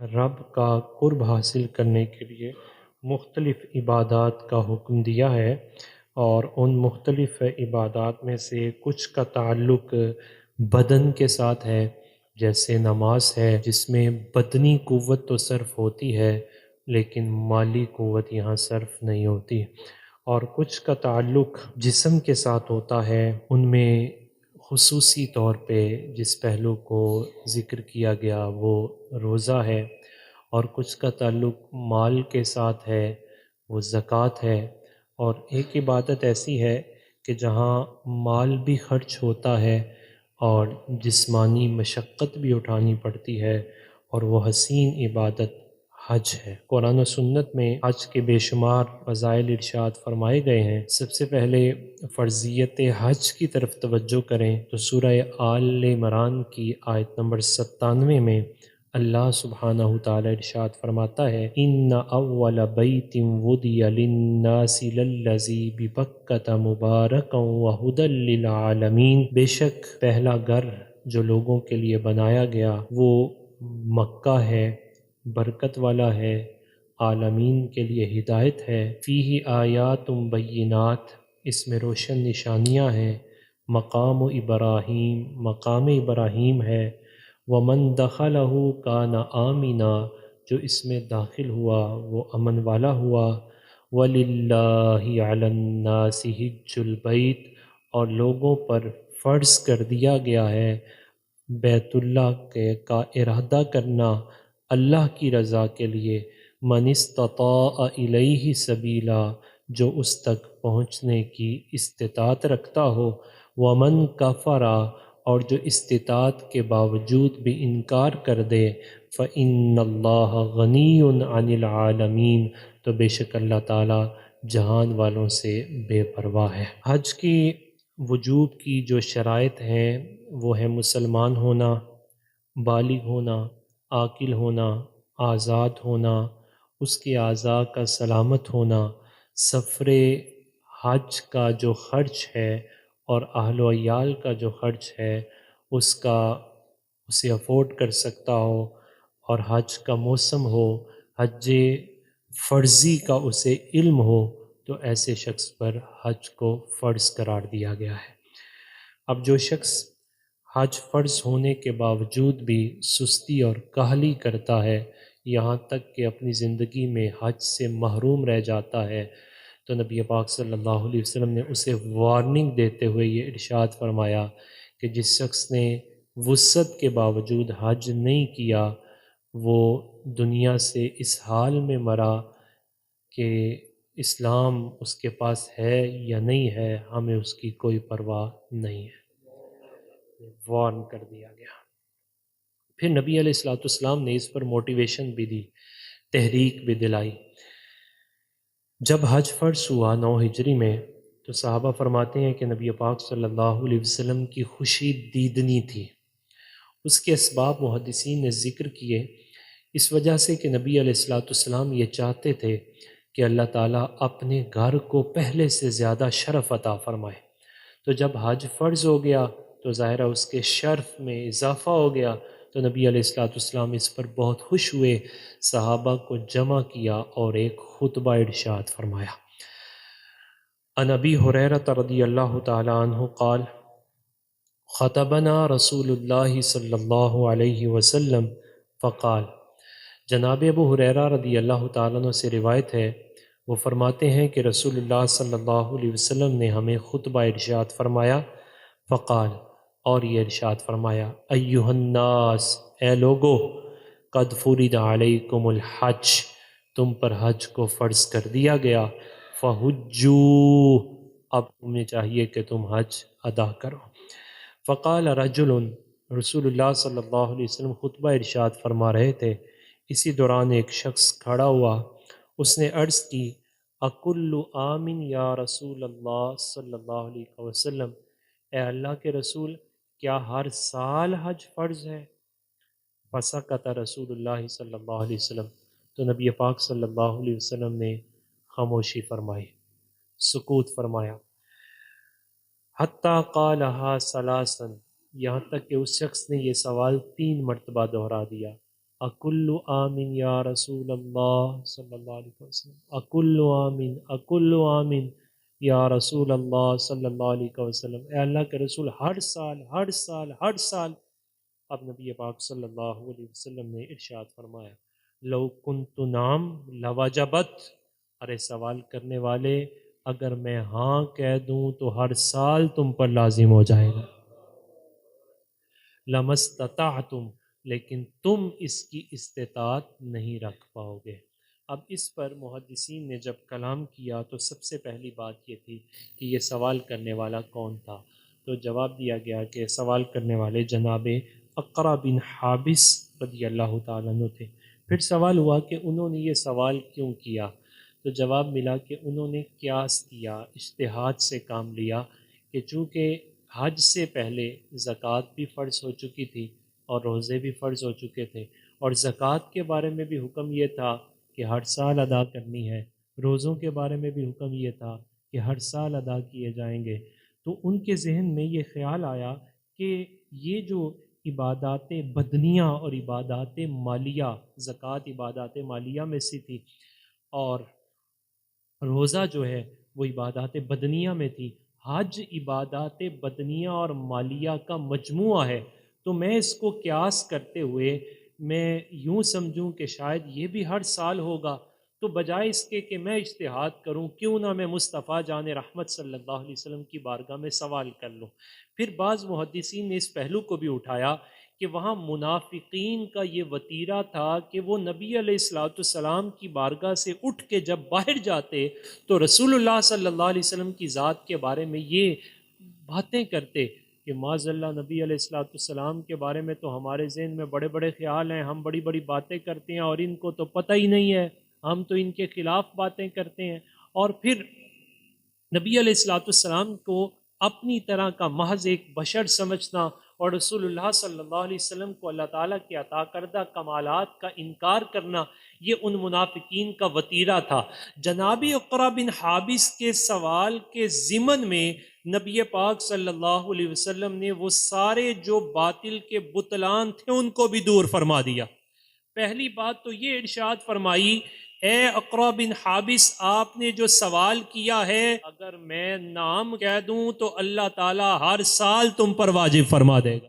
رب کا قرب حاصل کرنے کے لیے مختلف عبادات کا حکم دیا ہے، اور ان مختلف عبادات میں سے کچھ کا تعلق بدن کے ساتھ ہے، جیسے نماز ہے جس میں بدنی قوت تو صرف ہوتی ہے لیکن مالی قوت یہاں صرف نہیں ہوتی، اور کچھ کا تعلق جسم کے ساتھ ہوتا ہے، ان میں خصوصی طور پہ جس پہلو کو ذکر کیا گیا وہ روزہ ہے، اور کچھ کا تعلق مال کے ساتھ ہے وہ زکوٰۃ ہے، اور ایک عبادت ایسی ہے کہ جہاں مال بھی خرچ ہوتا ہے اور جسمانی مشقت بھی اٹھانی پڑتی ہے، اور وہ حسین عبادت حج ہے۔ قرآن و سنت میں حج کے بے شمار فضائل ارشاد فرمائے گئے ہیں۔ سب سے پہلے فرضیت حج کی طرف توجہ کریں تو سورہ آل عمران کی آیت نمبر 97 میں اللہ سبحانہ تعالی ارشاد فرماتا ہے ان اول بیت وضع للناس للذی ببکۃ مبارکا وہدی للعالمین، بے شک پہلا گھر جو لوگوں کے لیے بنایا گیا وہ مکہ ہے، برکت والا ہے، عالمین کے لیے ہدایت ہے، فیہ آیات بینات، اس میں روشن نشانیاں ہیں، مقام ابراہیم، مقام ابراہیم ہے، ومن دخلہ کان آمنا، جو اس میں داخل ہوا وہ امن والا ہوا، وللہ علی الناس حج البیت، اور لوگوں پر فرض کر دیا گیا ہے بیت اللہ کا ارادہ کرنا اللہ کی رضا کے لیے، من استطاع الیہ سبیلا، جو اس تک پہنچنے کی استطاعت رکھتا ہو، ومن کفر، اور جو استطاعت کے باوجود بھی انکار کر دے، فإن اللہ غنی عن العالمین، تو بے شک اللہ تعالی جہان والوں سے بے پرواہ ہے۔ حج کی وجوب کی جو شرائط ہیں وہ ہے مسلمان ہونا، بالغ ہونا، عاقل ہونا، آزاد ہونا، اس کے اعضاء کا سلامت ہونا، سفر حج کا جو خرچ ہے اور اہل و عیال کا جو خرچ ہے اسے افورڈ کر سکتا ہو، اور حج کا موسم ہو، حج فرضی کا اسے علم ہو، تو ایسے شخص پر حج کو فرض قرار دیا گیا ہے۔ اب جو شخص حج فرض ہونے کے باوجود بھی سستی اور کاہلی کرتا ہے، یہاں تک کہ اپنی زندگی میں حج سے محروم رہ جاتا ہے، تو نبی پاک صلی اللہ علیہ وسلم نے اسے وارننگ دیتے ہوئے یہ ارشاد فرمایا کہ جس شخص نے وسعت کے باوجود حج نہیں کیا وہ دنیا سے اس حال میں مرا کہ اسلام اس کے پاس ہے یا نہیں ہے، ہمیں اس کی کوئی پرواہ نہیں ہے، وارن کر دیا گیا۔ پھر نبی علیہ الصلوۃ والسلام نے اس پر موٹیویشن بھی دی، تحریک بھی دلائی۔ جب حج فرض ہوا 9 ہجری میں، تو صحابہ فرماتے ہیں کہ نبی پاک صلی اللہ علیہ وسلم کی خوشی دیدنی تھی۔ اس کے اسباب محدثین نے ذکر کیے، اس وجہ سے کہ نبی علیہ الصلوۃ والسلام یہ چاہتے تھے کہ اللہ تعالیٰ اپنے گھر کو پہلے سے زیادہ شرف عطا فرمائے، تو جب حج فرض ہو گیا تو ظاہرہ اس کے شرف میں اضافہ ہو گیا، تو نبی علیہ الصلوۃ والسلام اس پر بہت خوش ہوئے، صحابہ کو جمع کیا اور ایک خطبہ ارشاد فرمایا۔ عن ابی ہریرہ رضی اللہ تعالی عنہ قال خطبنا رسول اللہ صلی اللہ علیہ وسلم فقال، جناب ابو ہریرہ رضی اللہ تعالیٰ عنہ سے روایت ہے، وہ فرماتے ہیں کہ رسول اللہ صلی اللہ علیہ وسلم نے ہمیں خطبہ ارشاد فرمایا، فقال، اور یہ ارشاد فرمایا، ایھا الناس، اے لوگو، قد فرض علیکم الحج، تم پر حج کو فرض کر دیا گیا، فحجوا، اب تمہیں چاہیے کہ تم حج ادا کرو۔ فقال رجل، رسول اللہ صلی اللہ علیہ وسلم خطبہ ارشاد فرما رہے تھے، اسی دوران ایک شخص کھڑا ہوا، اس نے عرض کی، اکل آمن یا رسول اللہ صلی اللہ علیہ وسلم، اے اللہ کے رسول، کیا ہر سال حج فرض ہے؟ فسکت رسول اللہ صلی اللہ علیہ وسلم، تو نبی پاک صلی اللہ علیہ وسلم نے خاموشی فرمائی، سکوت فرمایا، حتیٰ قالہا ثلاثا، یہاں تک کہ اس شخص نے یہ سوال 3 مرتبہ دہرا دیا، اکل آمین یا رسول اللہ صلی اللہ علیہ وسلم، اکل آمین، اکل آمین یا رسول اللہ صلی اللہ علیہ وسلم، اے اللہ کے رسول ہر سال ہر سال ہر سال۔ اب نبی پاک صلی اللہ علیہ وسلم نے ارشاد فرمایا لو کنت نام لوجبت، ارے سوال کرنے والے اگر میں ہاں کہہ دوں تو ہر سال تم پر لازم ہو جائے گا، لمستطعتم، لیکن تم اس کی استطاعت نہیں رکھ پاؤ گے۔ اب اس پر محدثین نے جب کلام کیا تو سب سے پہلی بات یہ تھی کہ یہ سوال کرنے والا کون تھا، تو جواب دیا گیا کہ سوال کرنے والے جناب اقرا بن حابس رضی اللہ تعالیٰ عنہ تھے۔ پھر سوال ہوا کہ انہوں نے یہ سوال کیوں کیا، تو جواب ملا کہ انہوں نے قیاس کیا، اجتہاد سے کام لیا کہ چونکہ حج سے پہلے زکوٰۃ بھی فرض ہو چکی تھی اور روزے بھی فرض ہو چکے تھے، اور زکوٰۃ کے بارے میں بھی حکم یہ تھا کہ ہر سال ادا کرنی ہے، روزوں کے بارے میں بھی حکم یہ تھا کہ ہر سال ادا کیے جائیں گے۔ تو ان کے ذہن میں یہ خیال آیا کہ یہ جو عبادات بدنیہ اور عبادات مالیہ، زکوٰۃ عبادات مالیہ میں سے تھی اور روزہ جو ہے وہ عبادات بدنیہ میں تھی، حج عبادات بدنیہ اور مالیہ کا مجموعہ ہے، تو میں اس کو قیاس کرتے ہوئے میں یوں سمجھوں کہ شاید یہ بھی ہر سال ہوگا، تو بجائے اس کے کہ میں اجتہاد کروں کیوں نہ میں مصطفیٰ جان رحمت صلی اللہ علیہ وسلم کی بارگاہ میں سوال کر لوں۔ پھر بعض محدثین نے اس پہلو کو بھی اٹھایا کہ وہاں منافقین کا یہ وتیرہ تھا کہ وہ نبی علیہ الصلوۃ والسلام کی بارگاہ سے اٹھ کے جب باہر جاتے تو رسول اللہ صلی اللہ علیہ وسلم کی ذات کے بارے میں یہ باتیں کرتے کہ معاذ اللہ، نبی علیہ الصلوۃ والسلام کے بارے میں تو ہمارے ذہن میں بڑے بڑے خیال ہیں، ہم بڑی بڑی باتیں کرتے ہیں اور ان کو تو پتہ ہی نہیں ہے، ہم تو ان کے خلاف باتیں کرتے ہیں۔ اور پھر نبی علیہ الصلوۃ والسلام کو اپنی طرح کا محض ایک بشر سمجھنا اور رسول اللہ صلی اللہ علیہ وسلم کو اللہ تعالیٰ کے عطا کردہ کمالات کا انکار کرنا، یہ ان منافقین کا وتیرہ تھا۔ جناب اقرا بن حابس کے سوال کے ضمن میں نبی پاک صلی اللہ علیہ وسلم نے وہ سارے جو باطل کے بتلان تھے ان کو بھی دور فرما دیا۔ پہلی بات تو یہ ارشاد فرمائی اے اقرا بن حابس، آپ نے جو سوال کیا ہے اگر میں نام کہہ دوں تو اللہ تعالیٰ ہر سال تم پر واجب فرما دے گا۔